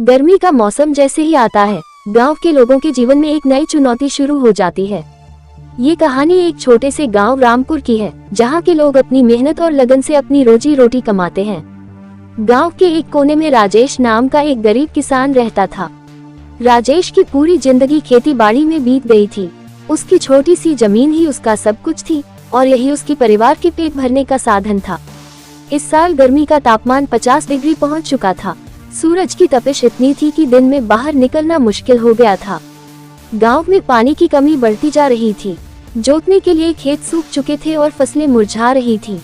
गर्मी का मौसम जैसे ही आता है, गांव के लोगों के जीवन में एक नई चुनौती शुरू हो जाती है। ये कहानी एक छोटे से गांव रामपुर की है, जहां के लोग अपनी मेहनत और लगन से अपनी रोजी रोटी कमाते हैं। गांव के एक कोने में राजेश नाम का एक गरीब किसान रहता था। राजेश की पूरी जिंदगी खेती बाड़ी में बीत गई थी। उसकी छोटी सी जमीन ही उसका सब कुछ थी और यही उसकी परिवार के पेट भरने का साधन था। इस साल गर्मी का तापमान 50 डिग्री पहुंच चुका था। सूरज की तपिश इतनी थी कि दिन में बाहर निकलना मुश्किल हो गया था। गांव में पानी की कमी बढ़ती जा रही थी। जोतने के लिए खेत सूख चुके थे और फसलें मुरझा रही थी।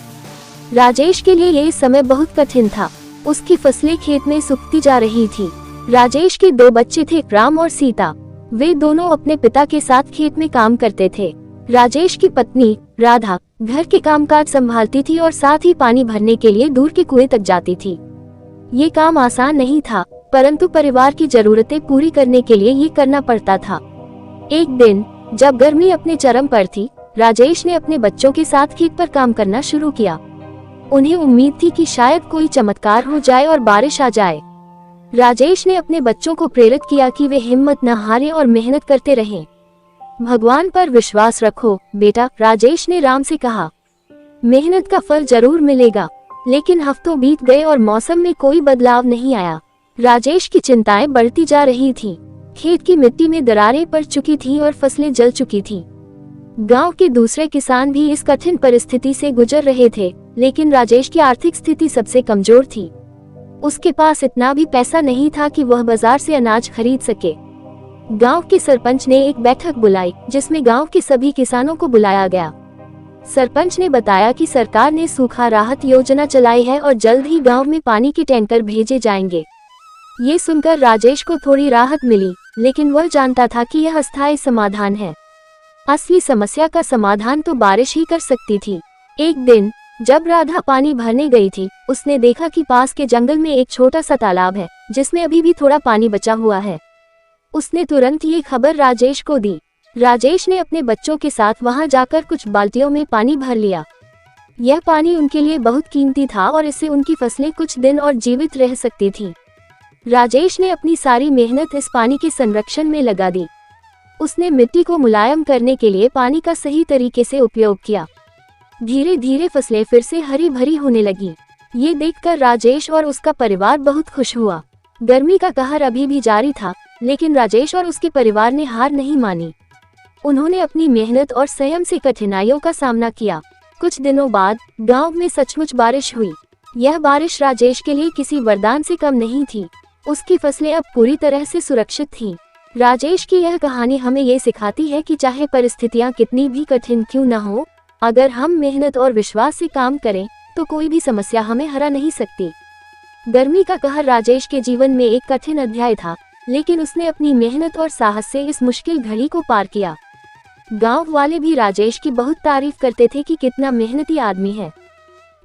राजेश के लिए ये समय बहुत कठिन था। उसकी फसलें खेत में सूखती जा रही थी। राजेश के 2 बच्चे थे, राम और सीता। वे दोनों अपने पिता के साथ खेत में काम करते थे। राजेश की पत्नी राधा घर के कामकाज संभालती थी और साथ ही पानी भरने के लिए दूर के कुएं तक जाती थी। ये काम आसान नहीं था, परंतु परिवार की जरूरतें पूरी करने के लिए ये करना पड़ता था। एक दिन जब गर्मी अपने चरम पर थी, राजेश ने अपने बच्चों के साथ खेत पर काम करना शुरू किया। उन्हें उम्मीद थी कि शायद कोई चमत्कार हो जाए और बारिश आ जाए। राजेश ने अपने बच्चों को प्रेरित किया कि वे हिम्मत न हारें और मेहनत करते रहें। भगवान पर विश्वास रखो बेटा, राजेश ने राम से कहा। मेहनत का फल जरूर मिलेगा। लेकिन हफ्तों बीत गए और मौसम में कोई बदलाव नहीं आया। राजेश की चिंताएं बढ़ती जा रही थीं। खेत की मिट्टी में दरारें पड़ चुकी थीं और फसलें जल चुकी थीं। गांव के दूसरे किसान भी इस कठिन परिस्थिति से गुजर रहे थे, लेकिन राजेश की आर्थिक स्थिति सबसे कमजोर थी। उसके पास इतना भी पैसा नहीं था कि वह बाजार से अनाज खरीद सके। गांव के सरपंच ने एक बैठक बुलाई, जिसमें गांव के सभी किसानों को बुलाया गया। सरपंच ने बताया कि सरकार ने सूखा राहत योजना चलाई है और जल्द ही गांव में पानी के टैंकर भेजे जाएंगे। ये सुनकर राजेश को थोड़ी राहत मिली, लेकिन वह जानता था कि यह अस्थायी समाधान है। असली समस्या का समाधान तो बारिश ही कर सकती थी। एक दिन जब राधा पानी भरने गई थी, उसने देखा कि पास के जंगल में एक छोटा सा तालाब है, जिसमें अभी भी थोड़ा पानी बचा हुआ है। उसने तुरंत ये खबर राजेश को दी। राजेश ने अपने बच्चों के साथ वहां जाकर कुछ बाल्टियों में पानी भर लिया। यह पानी उनके लिए बहुत कीमती था और इससे उनकी फसलें कुछ दिन और जीवित रह सकती थीं। राजेश ने अपनी सारी मेहनत इस पानी के संरक्षण में लगा दी। उसने मिट्टी को मुलायम करने के लिए पानी का सही तरीके से उपयोग किया। धीरे धीरे फसलें फिर से हरी भरी होने लगी। ये देखकर राजेश और उसका परिवार बहुत खुश हुआ। गर्मी का कहर अभी भी जारी था, लेकिन राजेश और उसके परिवार ने हार नहीं मानी। उन्होंने अपनी मेहनत और संयम से कठिनाइयों का सामना किया। कुछ दिनों बाद गांव में सचमुच बारिश हुई। यह बारिश राजेश के लिए किसी वरदान से कम नहीं थी। उसकी फसलें अब पूरी तरह से सुरक्षित थीं। राजेश की यह कहानी हमें ये सिखाती है कि चाहे परिस्थितियां कितनी भी कठिन क्यों न हो, अगर हम मेहनत और विश्वास से काम करें तो कोई भी समस्या हमें हरा नहीं सकती। गर्मी का कहर राजेश के जीवन में एक कठिन अध्याय था, लेकिन उसने अपनी मेहनत और साहस से इस मुश्किल घड़ी को पार किया। गांव वाले भी राजेश की बहुत तारीफ करते थे कि कितना मेहनती आदमी है।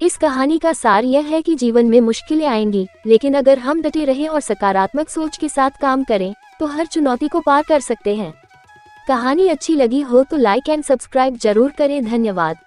इस कहानी का सार यह है कि जीवन में मुश्किलें आएंगी, लेकिन अगर हम डटे रहें और सकारात्मक सोच के साथ काम करें तो हर चुनौती को पार कर सकते हैं। कहानी अच्छी लगी हो तो लाइक एंड सब्सक्राइब जरूर करें। धन्यवाद।